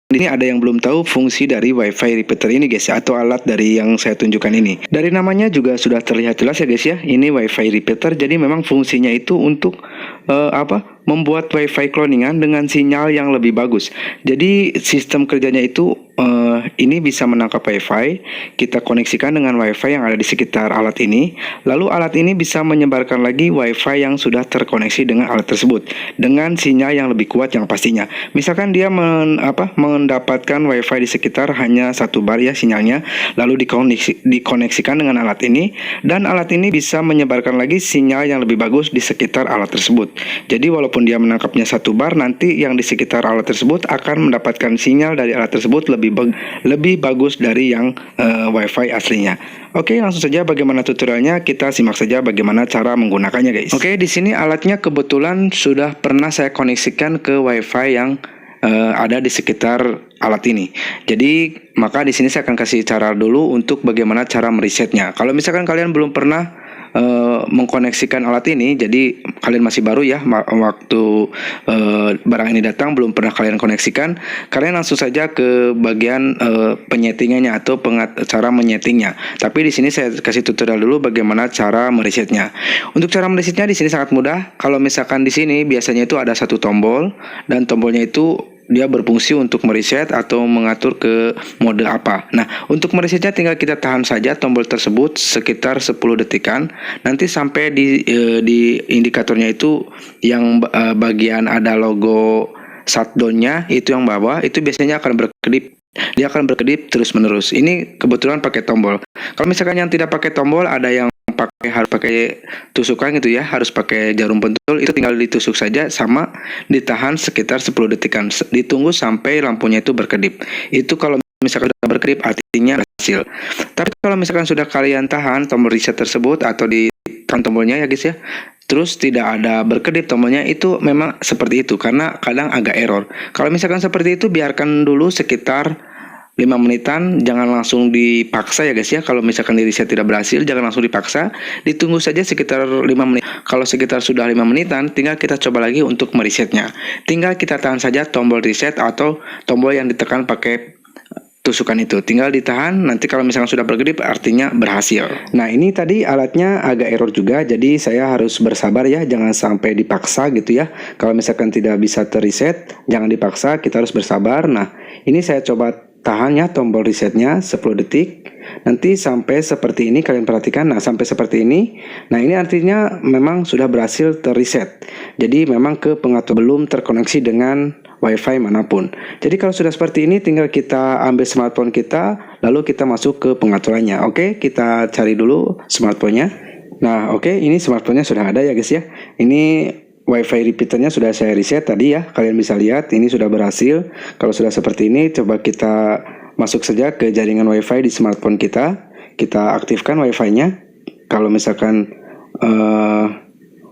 Ini ada yang belum tahu fungsi dari WiFi repeater ini guys ya, atau alat dari yang saya tunjukkan ini. Dari namanya juga sudah terlihat jelas ya guys ya, ini WiFi repeater. Jadi memang fungsinya itu untuk membuat WiFi cloningan dengan sinyal yang lebih bagus. Jadi sistem kerjanya itu ini bisa menangkap WiFi, kita koneksikan dengan WiFi yang ada di sekitar alat ini. Lalu alat ini bisa menyebarkan lagi WiFi yang sudah terkoneksi dengan alat tersebut dengan sinyal yang lebih kuat yang pastinya. Misalkan dia mendapatkan WiFi di sekitar hanya 1 bar ya sinyalnya, lalu dikoneksikan dengan alat ini, dan alat ini bisa menyebarkan lagi sinyal yang lebih bagus di sekitar alat tersebut. Jadi walaupun dia menangkapnya 1 bar, nanti yang di sekitar alat tersebut akan mendapatkan sinyal dari alat tersebut lebih bagus dari yang WiFi aslinya. Oke, langsung saja bagaimana tutorialnya, kita simak saja bagaimana cara menggunakannya guys. Oke, di sini alatnya kebetulan sudah pernah saya koneksikan ke WiFi yang ada di sekitar alat ini. Jadi maka di sini saya akan kasih cara dulu untuk bagaimana cara meresetnya. Kalau misalkan kalian belum pernah mengkoneksikan alat ini, jadi kalian masih baru ya, waktu barang ini datang belum pernah kalian koneksikan, kalian langsung saja ke bagian penyetingannya atau cara menyetingnya. Tapi di sini saya kasih tutorial dulu bagaimana cara meresetnya. Untuk cara meresetnya di sini sangat mudah. Kalau misalkan di sini biasanya itu ada satu tombol, dan tombolnya itu dia berfungsi untuk mereset atau mengatur ke mode apa. Nah, untuk meresetnya tinggal kita tahan saja tombol tersebut sekitar 10 detikan. Nanti sampai di indikatornya itu yang bagian ada logo shutdown-nya itu yang bawah, itu biasanya akan berkedip. Dia akan berkedip terus-menerus. Ini kebetulan pakai tombol. Kalau misalkan yang tidak pakai tombol, ada yang harus pakai tusukan gitu ya, harus pakai jarum pentul, itu tinggal ditusuk saja sama ditahan sekitar 10 detikan, ditunggu sampai lampunya itu berkedip. Itu kalau misalkan sudah berkedip artinya berhasil. Tapi kalau misalkan sudah kalian tahan tombol reset tersebut atau ditahan tombolnya ya guys ya, terus tidak ada berkedip tombolnya, itu memang seperti itu karena kadang agak error. Kalau misalkan seperti itu, biarkan dulu sekitar 5 menitan, jangan langsung dipaksa ya guys ya. Kalau misalkan di reset tidak berhasil, jangan langsung dipaksa, ditunggu saja sekitar 5 menit. Kalau sekitar sudah 5 menitan, tinggal kita coba lagi untuk meresetnya. Tinggal kita tahan saja tombol reset atau tombol yang ditekan pakai tusukan itu, tinggal ditahan. Nanti kalau misalkan sudah berkedip artinya berhasil. Nah, ini tadi alatnya agak error juga, jadi saya harus bersabar ya, jangan sampai dipaksa gitu ya. Kalau misalkan tidak bisa terreset, jangan dipaksa, kita harus bersabar. Nah, ini saya coba tahan ya tombol resetnya 10 detik. Nanti sampai seperti ini, kalian perhatikan. Nah, sampai seperti ini. Nah, ini artinya memang sudah berhasil terreset. Jadi memang ke pengatur belum terkoneksi dengan WiFi manapun. Jadi kalau sudah seperti ini, tinggal kita ambil smartphone kita, lalu kita masuk ke pengaturannya. Oke, kita cari dulu smartphone-nya. Nah, oke, ini smartphone-nya sudah ada ya guys ya. Ini WiFi repeaternya sudah saya reset tadi ya, kalian bisa lihat ini sudah berhasil. Kalau sudah seperti ini, coba kita masuk saja ke jaringan WiFi di smartphone kita. Kita aktifkan WiFi-nya. Kalau misalkan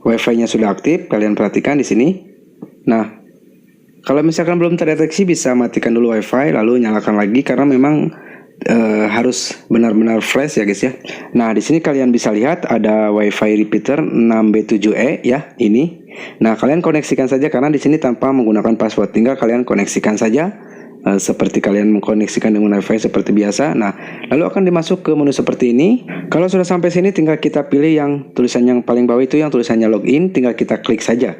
WiFi-nya sudah aktif, kalian perhatikan di sini. Nah, kalau misalkan belum terdeteksi, bisa matikan dulu WiFi lalu nyalakan lagi, karena memang harus benar-benar flash ya guys ya. Nah, di sini kalian bisa lihat ada WiFi repeater 6B7E ya, ini. Nah, kalian koneksikan saja karena di sini tanpa menggunakan password. Tinggal kalian koneksikan saja seperti kalian mengkoneksikan dengan WiFi seperti biasa. Nah, lalu akan dimasuk ke menu seperti ini. Kalau sudah sampai sini, tinggal kita pilih yang tulisan yang paling bawah itu yang tulisannya login, tinggal kita klik saja.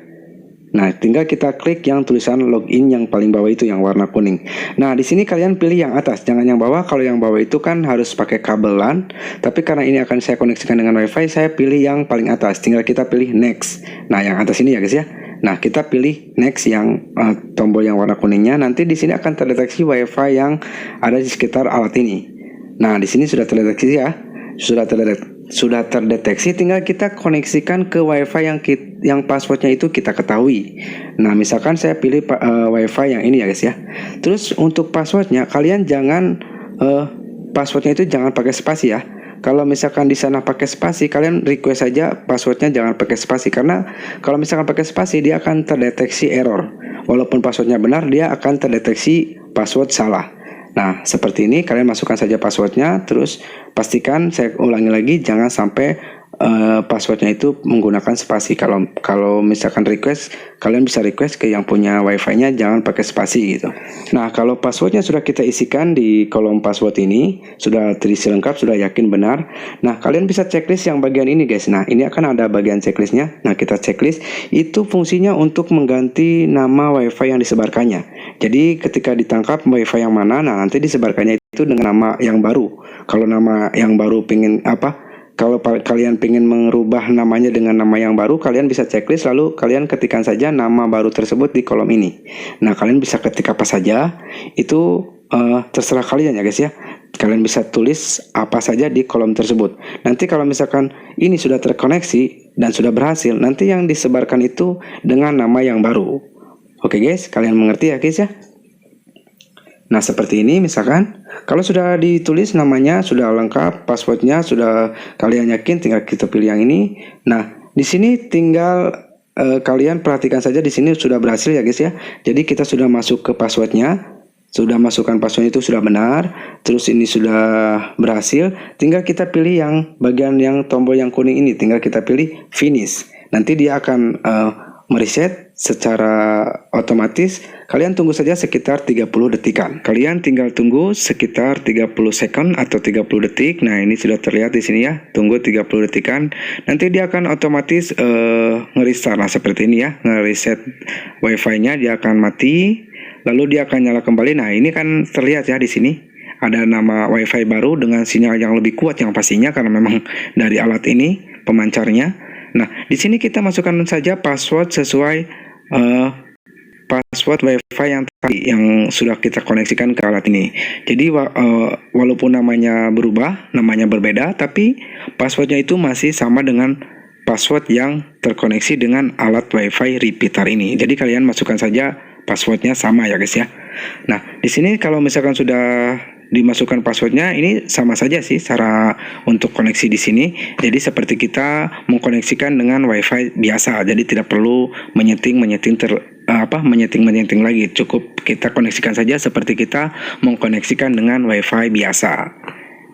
Nah, tinggal kita klik yang tulisan login yang paling bawah itu yang warna kuning. Nah, di sini kalian pilih yang atas, jangan yang bawah. Kalau yang bawah itu kan harus pakai kabel LAN. Tapi karena ini akan saya koneksikan dengan WiFi, saya pilih yang paling atas. Tinggal kita pilih next. Nah, yang atas ini ya guys ya. Nah, kita pilih next yang tombol yang warna kuningnya. Nanti di sini akan terdeteksi WiFi yang ada di sekitar alat ini. Nah, di sini sudah terdeteksi ya. Sudah terdeteksi, tinggal kita koneksikan ke WiFi yang passwordnya itu kita ketahui. Nah, misalkan saya pilih WiFi yang ini ya guys ya. Terus untuk passwordnya, kalian jangan passwordnya itu jangan pakai spasi ya. Kalau misalkan di sana pakai spasi, kalian request saja passwordnya jangan pakai spasi, karena kalau misalkan pakai spasi dia akan terdeteksi error. Walaupun passwordnya benar, dia akan terdeteksi password salah. Nah, seperti ini, kalian masukkan saja passwordnya, terus pastikan, saya ulangi lagi, jangan sampai passwordnya itu menggunakan spasi. Kalau misalkan request, kalian bisa request ke yang punya wifi-nya jangan pakai spasi gitu. Nah, kalau passwordnya sudah kita isikan di kolom password ini, sudah terisi lengkap, sudah yakin benar. Nah, kalian bisa checklist yang bagian ini guys. Nah, ini akan ada bagian checklistnya. Nah, kita checklist itu fungsinya untuk mengganti nama wifi yang disebarkannya. Jadi ketika ditangkap wifi yang mana, nah nanti disebarkannya itu dengan nama yang baru. Kalau nama yang baru kalau kalian pengen merubah namanya dengan nama yang baru, kalian bisa checklist lalu kalian ketikkan saja nama baru tersebut di kolom ini. Nah, kalian bisa ketik apa saja, itu terserah kalian ya guys ya. Kalian bisa tulis apa saja di kolom tersebut. Nanti kalau misalkan ini sudah terkoneksi dan sudah berhasil, nanti yang disebarkan itu dengan nama yang baru. Oke guys, kalian mengerti ya guys ya? Nah, seperti ini misalkan, kalau sudah ditulis namanya, sudah lengkap, passwordnya sudah kalian yakin, tinggal kita pilih yang ini. Nah, di sini tinggal kalian perhatikan saja di sini sudah berhasil ya guys ya. Jadi kita sudah masuk ke passwordnya, sudah masukkan password itu sudah benar, terus ini sudah berhasil. Tinggal kita pilih yang bagian yang tombol yang kuning ini, tinggal kita pilih finish. Nanti dia akan mereset secara otomatis. Kalian tunggu saja sekitar 30 detikan. Kalian tinggal tunggu sekitar 30 second atau 30 detik. Nah, ini sudah terlihat di sini ya. Tunggu 30 detikan. Nanti dia akan otomatis nge-restart. Nah, seperti ini ya. Nge-reset wifi-nya, dia akan mati. Lalu dia akan nyala kembali. Nah, ini kan terlihat ya di sini. Ada nama wifi baru dengan sinyal yang lebih kuat yang pastinya karena memang dari alat ini pemancarnya. Nah, di sini kita masukkan saja password sesuai password wifi yang tadi yang sudah kita koneksikan ke alat ini. Jadi walaupun namanya berubah, namanya berbeda, tapi passwordnya itu masih sama dengan password yang terkoneksi dengan alat wifi repeater ini. Jadi kalian masukkan saja passwordnya sama ya guys ya. Nah, di sini kalau misalkan sudah dimasukkan passwordnya, ini sama saja sih cara untuk koneksi di sini. Jadi seperti kita mengkoneksikan dengan wifi biasa. Jadi tidak perlu menyeting lagi. Cukup kita koneksikan saja seperti kita mengkoneksikan dengan wifi biasa.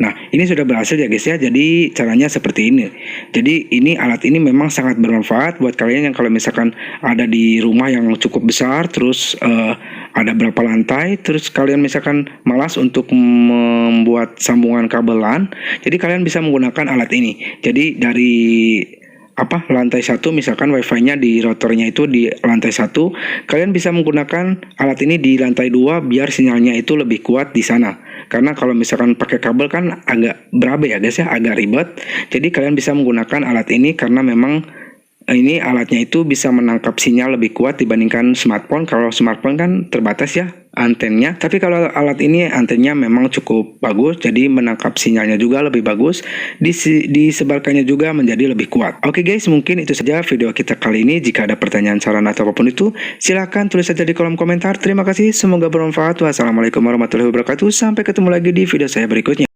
Nah, ini sudah berhasil ya guys ya. Jadi caranya seperti ini. Jadi ini alat ini memang sangat bermanfaat buat kalian yang kalau misalkan ada di rumah yang cukup besar, terus ada berapa lantai, terus kalian misalkan malas untuk membuat sambungan kabel LAN, jadi kalian bisa menggunakan alat ini. Jadi dari lantai 1 misalkan wifi-nya di routernya itu di lantai 1, kalian bisa menggunakan alat ini di lantai 2 biar sinyalnya itu lebih kuat di sana. Karena kalau misalkan pakai kabel kan agak berabe ya guys ya, agak ribet. Jadi kalian bisa menggunakan alat ini karena memang ini alatnya itu bisa menangkap sinyal lebih kuat dibandingkan smartphone. Kalau smartphone kan terbatas ya antennya, tapi kalau alat ini antennya memang cukup bagus, jadi menangkap sinyalnya juga lebih bagus, disebarkannya juga menjadi lebih kuat. Oke guys, mungkin itu saja video kita kali ini. Jika ada pertanyaan, saran atau apapun itu, silahkan tulis saja di kolom komentar. Terima kasih, semoga bermanfaat. Wassalamualaikum warahmatullahi wabarakatuh. Sampai ketemu lagi di video saya berikutnya.